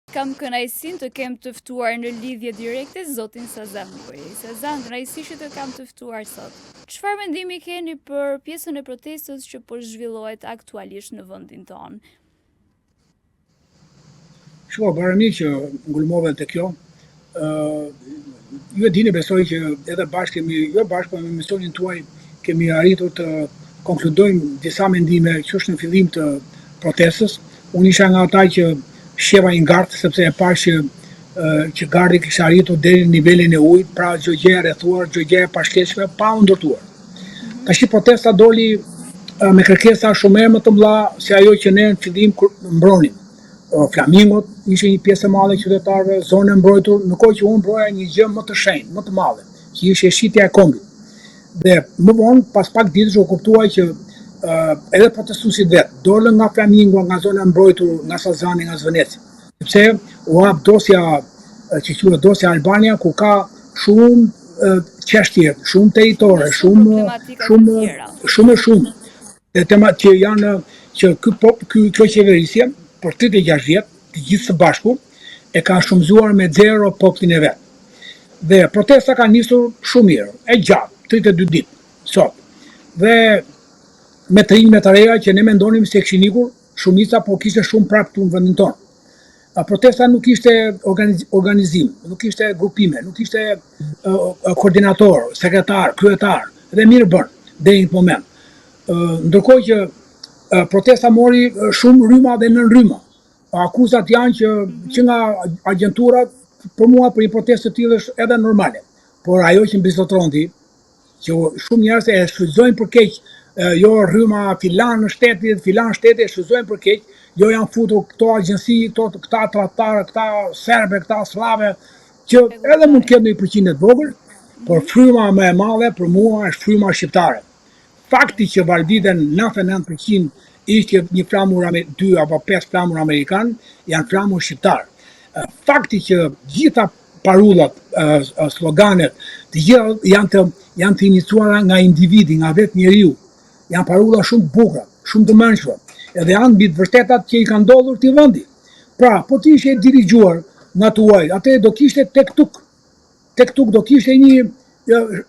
Kam kënaqësinë të kem të ftuar në lidhje direkte zotin Sazan Buri. Sazan, kënaqësi që të kam të ftuar sot. Çfarë mendimi keni për pjesën e protestës që po zhvillohet aktualisht në vendin tonë? Shko, barami që ngulmove të kjo, ju e dini besoj që edhe bashkë kemi, jo bashkë, po me misionin tuaj kemi arritur të konkludojmë disa mendime që është në fillim të protestës. Unë isha nga ata që shqeva një gardë, sepse e pash që gardi kishte arritur deri në nivelin e ujit, pra çdo gjë e rrethuar, çdo gjë e pashkëshme, pa u ndërtuar. Tash protesta doli me kërkesa shumë më të mëdha se ajo që ne në fillim kur mbronim. Flamingot ishte një pjesë e madhe e qytetarëve, zonë e mbrojtur, në kohë që unë mbroja një gjë më të shenjtë, më të madhe, që ishte shitja e kombit. Dhe më vonë, pas pak ditësh u kuptua që edhe protestuesit vetë dolën nga Flamingo, nga zona e mbrojtur, nga Sazani, nga Zvëneci. Sepse u hap dosja që quhet dosja Albania, ku ka shumë çështje, shumë territore, shumë. Dhe tema që janë që kjo qeverisje për 36 vjet, të gjithë së bashku, e ka shumëzuar me 0 popullin e vet. Dhe protesta ka nisur shumë mirë, e gjatë, 32 ditë, sot. Dhe me të rinjme të reja që ne mendonim se kishin ikur, shumica po kishte shumë prapë këtu në vendin tonë. Protesta nuk ishte organizim, nuk ishte grupime, nuk ishte koordinator, sekretar, kryetar, dhe mirë bën deri në moment. Ndërkohë që protesta mori shumë rryma dhe nën rryma. Akuzat janë që nga agjenturat, për mua për një protestë të tillë është edhe normale. Por ajo që mbizotronti, që shumë njerëz e shfrytëzojnë për keq, jo rryma filan në shtetit, filan shteti e shfrytëzojnë për keq, jo janë futur këto agjenci, këta tradhtarë, këta serbe, këta slave, që edhe mund të ketë një përqindje të vogël, por fryma më e madhe për mua është fryma shqiptare. Fakti që valviten 99% ishte një flamur 2 apo 5 flamur amerikan, janë flamur shqiptar. Fakti që gjitha parullat, sloganet, të gjitha janë të iniciuara nga individi, nga vetë njeriu. Janë parulla shumë bukura, shumë të mëshme, edhe janë mbi të vërtetat që i kanë ndodhur këtij vendi. Pra, po ti ishe dirigjuar nga tuaj, atë do kishte tek tuk do kishte një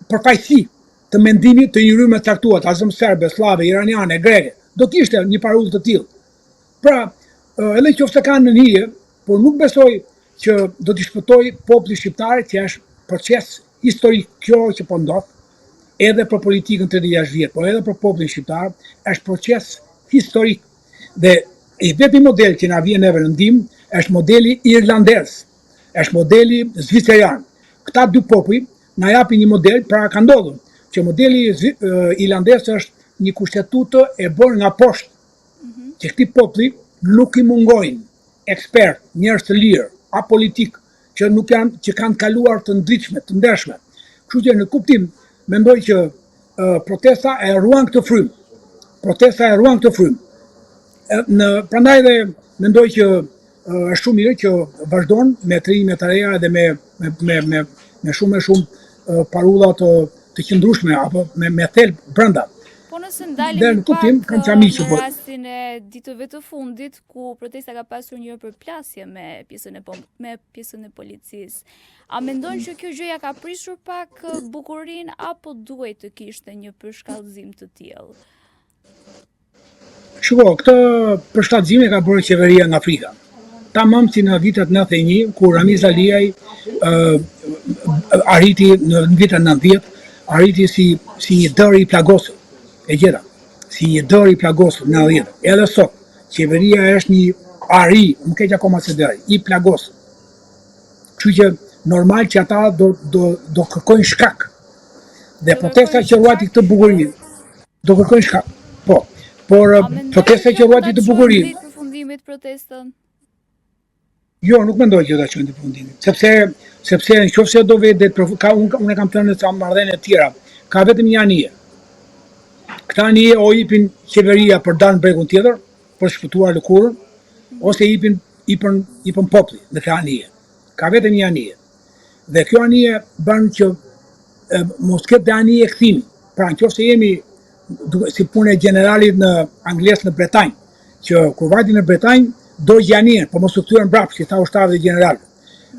përfaqësi të mendimit të një rrymë të caktuar, asëm serbe, slave, iraniane, greke, do kishte një parullë të tillë. Pra, edhe qoftë kanë në hije, por nuk besoj që do t'i shpëtoj populli shqiptar, që është proces historik kjo që po ndodh, edhe për politikën 36 vjet, por edhe për popullin shqiptar, është proces historik. Dhe i vetmi model që na vjen neve në ndihmë është modeli irlandez, është modeli zvicerian. Këta dy popull na japin një model, pra ka ndodhur që modeli irlandez është një kushtetutë e bërë nga poshtë, që këti populli nuk i mungojnë ekspert, njerëz të lirë, apolitik, që kanë kaluar të ndritshme, të ndershme. Kështu që në kuptim, mendoj që protesta e ruan këtë frymë. Prandaj dhe mendoj që është shumë mirë që vazhdon me trime të reja dhe me shumë parulla të qëndrueshme apo me thelb brenda. Po nëse ndalim pak në rastin e ditëve të fundit, ku protesta ka pasur një përplasje me pjesën e policisë, a mendon që kjo gjëja ka prishur pak bukurinë apo duhet të kishte një përshkallëzim të tillë? Shiko, këtë përshkallëzim e ka bërë qeveria nga Afrika. Tamam si në vitet 91, kur Ramiz Aliaj arriti në vitet 90, arriti si një dër i plagosur. E gjeta, si një dër i plagosur në 90. Edhe sot, qeveria është një ari, më keq akoma se deri, i plagosur. Kështu që normal që ata do kërkojnë shkak. Dhe protesta që ruajti këtë bukuri, do kërkojnë shkak. Po, por protesta që ruajti këtë bukuri. A mendon që do të çojë përfundimit protestën? Jo, nuk mendoj që do ta çojnë përfundimit, sepse nëse do vetë unë kam thënë se marrëdhënie të tjera, ka vetëm një anije. Këta anije o ipin qeveria për dalë në bregun tjetër, për shpëtuar lëkurën, ose ipën populli në këta anije. Ka vetëm një anije. Dhe kjo anije bën që mos ketë dhe anije kthimi. Pra nëse jemi si punë e generalit në Anglisë në Bretanjë, që kur vajti në Bretanjë do gjanin, po mos u kthyen mbrapsht, si tha ushtarët dhe generalët.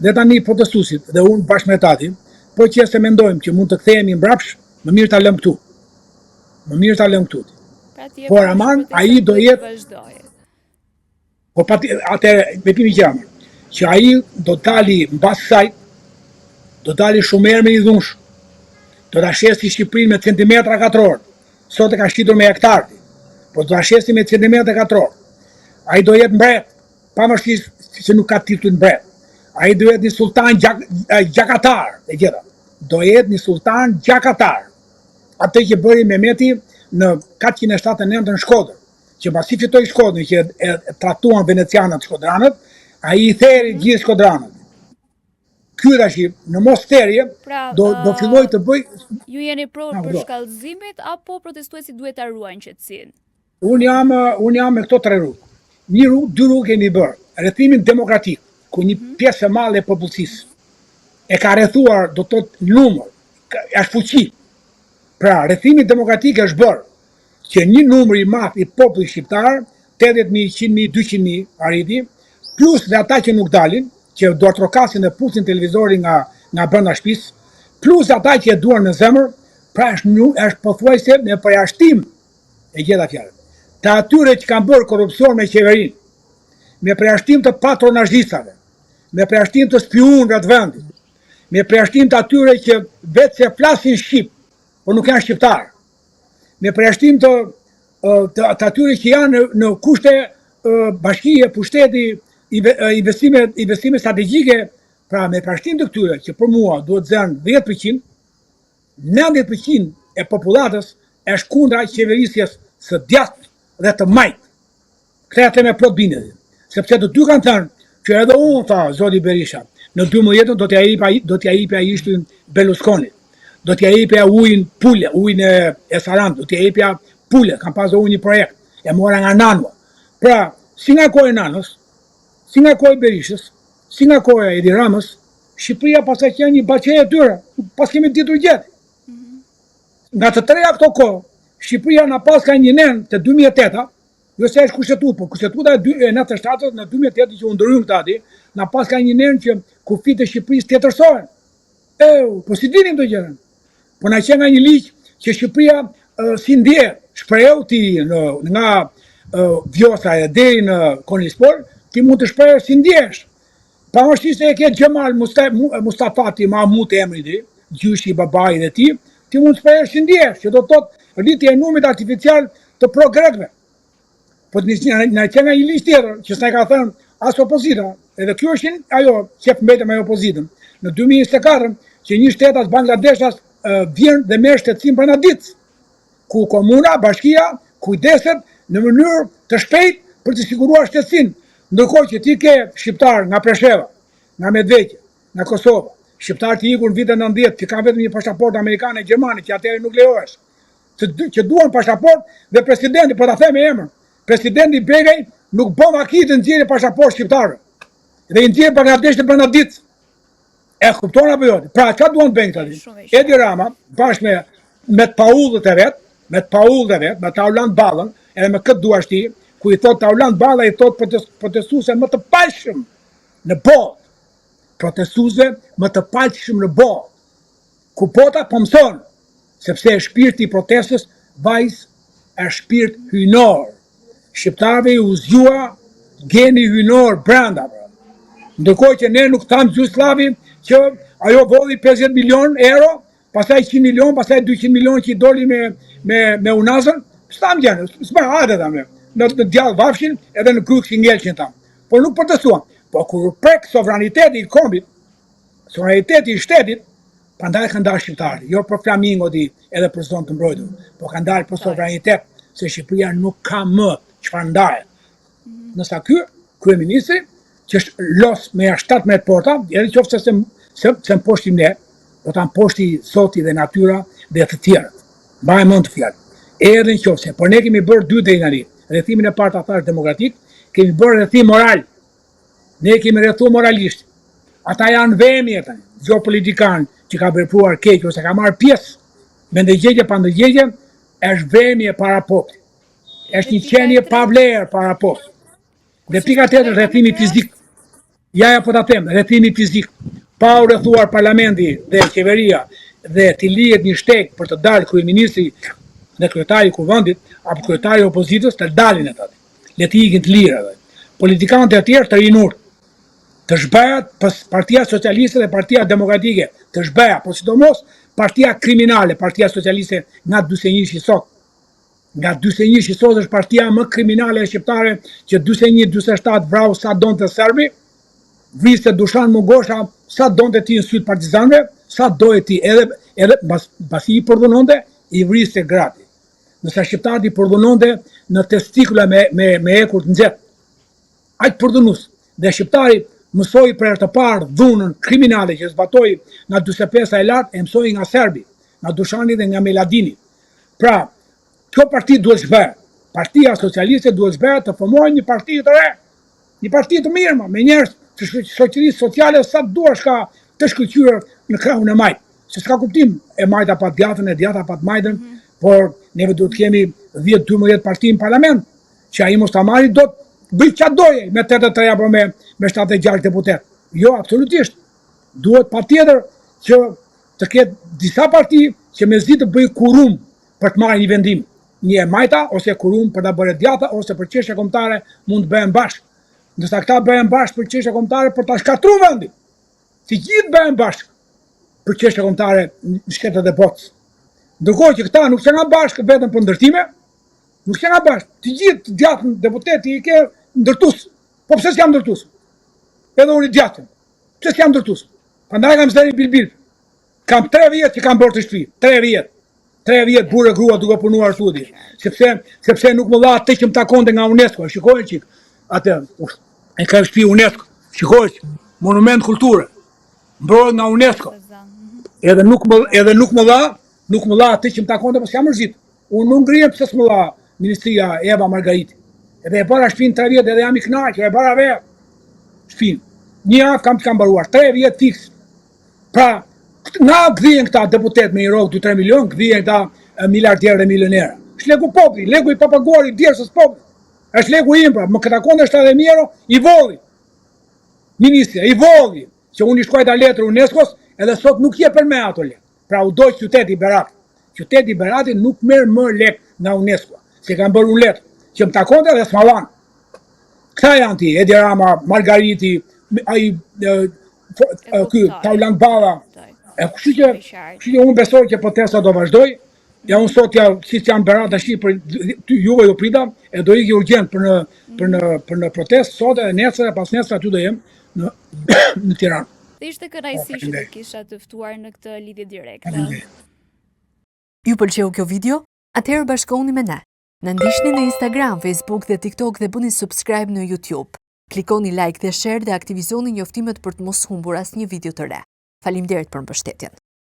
Dhe tani protestuesit dhe unë bashkë me Tatin, po që se mendojmë që mund të kthehemi mbrapsht, më mirë ta lëm këtu. Më mirë ta lëm këtu. Por aman, ai do jetë. Po atëherë, bepimi që jamër, që ai do dali mbas saj, do dali shumë herë me i dhunsh, do ta shesi Shqipërinë me centimetra katror. Sot e ka shqitur me hektar, po do ta shesi me centimetra katror. Ai do jetë mbret, pavarësisht se nuk ka titull mbret. Ai do jetë një sultan gjakatar, e gjeta. Do jetë një sultan gjakatar. Atë që bëri Mehmeti në 479 në Shkodër, që pasi fitoi Shkodrën, që e tratuan venecianët shkodranët, ai i theri gjithë shkodranët. Ky tash në mos therje do filloj të bëj. Ju jeni për shkallëzimit apo protestuesit duhet ta ruajnë qetësinë? Unë jam me këto tre rrugë. Dy rrugë kemi bërë. Rrethimin demokratik, ku një pjesë e madhe e popullsisë e ka rrethuar, do të thotë numër, është fuqi. Pra, rrethimi demokratik është bërë që një numër i madh i popullit shqiptar, 80.000, 100.000, 200.000 arriti, plus dhe ata që nuk dalin, që do trokasin dhe pusin televizorin nga brenda shtëpisë, plus ata që e duan në zemër, pra është pothuajse në përjashtim e gjeta fjalën. Të atyre që kanë bërë korrupsion me qeverinë, me përjashtim të patronazhistave, me përjashtim të spionëve të vendit, me përjashtim të atyre që vetë se flasin shqip, por nuk janë shqiptar, me përjashtim të atyre që janë në kushte bashkie, pushteti, investime strategjike, pra me përjashtim të këtyre që për mua duhet zënë 10%, 90% e popullatës është kundra qeverisjes së djathtë dhe të majtë. Këta e me plot bindje. Sepse të dy kanë thënë që edhe unë, tha zoti Berisha, në 12 do t'ja jepja ishtin Berlusconit. Do t'ja jepja ujin Pule, ujin e Sarandë, do t'ja jepja Pule, kam pasur unë një projekt, e mora nga Nanua. Pra, si nga kohë e Nanës, si nga kohë e Berishës, si nga kohë e Edi Ramës, Shqipëria pas ka qenë një baqeje e tyre, pas kemi ditur gjeti. Nga të treja këto kohë, Shqipëria na pas ka një nen të 2008, jo se është kushtetuar, po kushtetuara e 97 në 2008 që u ndryrën këta aty, na pas ka një nen që kufit e Shqipërisë tjetërsohen. Po si dinim të gjëra. Po na qenë nga një ligj që Shqipëria si ndje, shpreheu ti nga Vjosa e deri në Konispor, ti mund të shprehësh si ndjesh. Pavarësisht se e ke Xhemal Mustafati Mahmut emrin ti, gjyshi i babait dhe ti mund të shprehësh si ndjesh, që do të thotë rritje e numrit artificial të pro-grekëve. Po na qenë nga një ligj tjetër që s'na ka thënë as opozita, edhe kjo është ajo që mbetëm me opozitën. Në 2024 që një shtet as Bangladeshas vjen dhe merr shtetësinë brenda ditës, ku komuna, bashkia kujdeset në mënyrë të shpejtë për të siguruar shtetësinë, ndërkohë që ti ke shqiptar nga Presheva, nga Medveqe, nga Kosova, shqiptar të ikur në vitin 90 që kanë vetëm një pasaportë amerikane e gjermane që atëherë nuk lejohesh, që duan pasaportë dhe presidenti, po ta them me emër, presidenti Begaj nuk bën vakit të nxjerrë pasaportë shqiptarëve. Dhe i nxjerr Bangladesh në brenda ditës. E kupton apo jo? Pra çfarë duan të bëjnë tani? Edi Rama bashkë me të paullët e vet, me Taulant Ballën, edhe me këtë duash ti, ku i thot Taulant Balla i thot protestuese më të paqshëm në botë. Protestuese më të paqshëm në botë. Ku bota po mëson, sepse shpirti i protestës vajz është shpirt hyjnor. Shqiptarëve u zgjua geni hyjnor brenda. Ndërkohë që ne nuk tham Gjugoslavi që ajo volli 50 milion euro, pastaj 100 milion, pastaj 200 milion që i doli me unazën, s'tam gjene, s'ma hajde thamë. Në djallë vafshin edhe në kruk shingelqin tam. Por nuk protestuan. Po kur prek sovraniteti i kombit, sovraniteti i shtetit, prandaj kanë dalë shqiptarë, jo për flamingot edhe për zonë të mbrojtur, po kanë dalë për sovranitet, se Shqipëria nuk ka më çfarë ndahet. Nësa ky kryeministri, që është los me 17 porta, edhe qoftë se mposhtim ne, do ta mposhti Zoti dhe natyra dhe të tjerët. Mbaj mend të fjalë. Edhe nëse, por ne kemi bërë dy deri tani. Rrethimin e parë ta thash demokratik, kemi bërë rrethim moral. Ne kemi rrethuar moralisht. Ata janë vëmje tani, jo politikan që ka vepruar keq ose ka marrë pjesë me ndëgjegje pa ndëgjegje, është vëmje para popullit. Është një qenie pa vlerë para popullit. Dhe pika tjetër rrethimi fizik. Ja po ta them, rrethimi fizik. Pa u rrethuar parlamenti dhe qeveria dhe të lihet një shteg për të dalë kryeministri dhe kryetari i kuvendit apo kryetari i opozitës të dalin ata. Le të ikin të lirë. Politikanët e tjerë të rinur të zhbehet pas Partia Socialiste dhe Partia Demokratike, të zhbehet, por sidomos Partia Kriminale, Partia Socialiste nga 41 sot. Nga 41 sot është partia më kriminale e shqiptare që 41-47 vrau sa donte serbi, vriste Dushan Mungosha sa donte ti në syt partizanëve, sa doje ti edhe pasi i përdhunonte, i vriste grati. Nëse shqiptarët i përdhunonte në testikula me ekur të nxehtë. Aq përdhunus. Dhe shqiptari mësoi për herë të parë dhunën kriminale që zbatoi nga 45 e lart, e mësoi nga serbi, nga Dushani dhe nga Meladini. Pra, kjo parti duhet zhbehet. Partia Socialiste duhet zhbehet të formojë një parti të re, një parti të mirë, me njerëz të shoqërisë sociale sa duash ka të shkëlqyer në krahun e majt. Se s'ka kuptim e majta pa djatën, e djata pa majtën, por neve duhet kemi 10-12 parti në parlament, që ai mos ta marrë dot bëj çfarë doje me 83 apo me 76 deputet. Jo, absolutisht. Duhet patjetër që të ketë disa parti që mezi të bëj kurum për të marrë një vendim. Një e majta, ose kurum për ta bërë djata, ose për çështje kombëtare mund të bëhen bashkë. Ndërsa këta bëhen bashkë për çështje kombëtare për ta shkatruar vendin. Të gjithë bëhen bashkë për çështje kombëtare në shtetet e botës. Ndërkohë që këta nuk janë bashkë vetëm për ndërtime, nuk janë bashkë. Të gjithë djatën deputeti i ke ndërtues. Po pse s'jam ndërtues? Edhe unë djatën. Pse s'jam ndërtues? Prandaj kam zëri bilbil. Kam 3 vjet që kam bërë të shtëpi. 3 vjet. 3 vjet burrë grua duke punuar studi. Sepse nuk më dha atë që më takonte nga UNESCO. Shikoj çik. Atë e ka shtëpi UNESCO. Shikoj, monument kulture. Mbrohet nga UNESCO. Edhe nuk më dha atë që më takonte, pas jam mërzit. Unë nuk ngrihem pse s'më dha ministria Eva Margariti. Edhe e para shtëpinë 3 vjet, edhe jam i kënaqur, e para vetë. Shtëpinë. Një javë kam mbaruar, 3 vjet fiks. Pra, nga gdhien këta deputet me i rrogë 2-3 milion, gdhien këta miliardierë dhe milionerë. Është legu populli, legu i papaguar i djersës popullit. Është legu im, pra, më këta konde 70 euro, i volli. Ministria, i volli, që unë i shkruajta letër UNESCO-s, edhe sot nuk je për me ato lekë. Pra u dojë qyteti Berat. Qyteti Berati nuk merr më lekë nga UNESCO, se kanë bërë unë letër, që më takonte dhe s'ma. Këta janë ti, Edi Rama, Margariti, ai ky Taulan Balla. Kështu që unë besoj që protesta do vazhdoj. Ja unë sot si janë Berat tash për juve ju prita, e do iki urgjent për në protestë sot e nesër e pas nesër aty do jem në Tiranë. Dhe ishte kënaqësi që të kisha të ftuar në këtë lidhje direkte. Ju pëlqeu kjo video? Atëherë bashkohuni me ne. Na ndiqni në Instagram, Facebook dhe TikTok dhe bëni subscribe në YouTube. Klikoni like dhe share dhe aktivizoni njoftimet për të mos humbur asnjë video të re. Faleminderit për mbështetjen.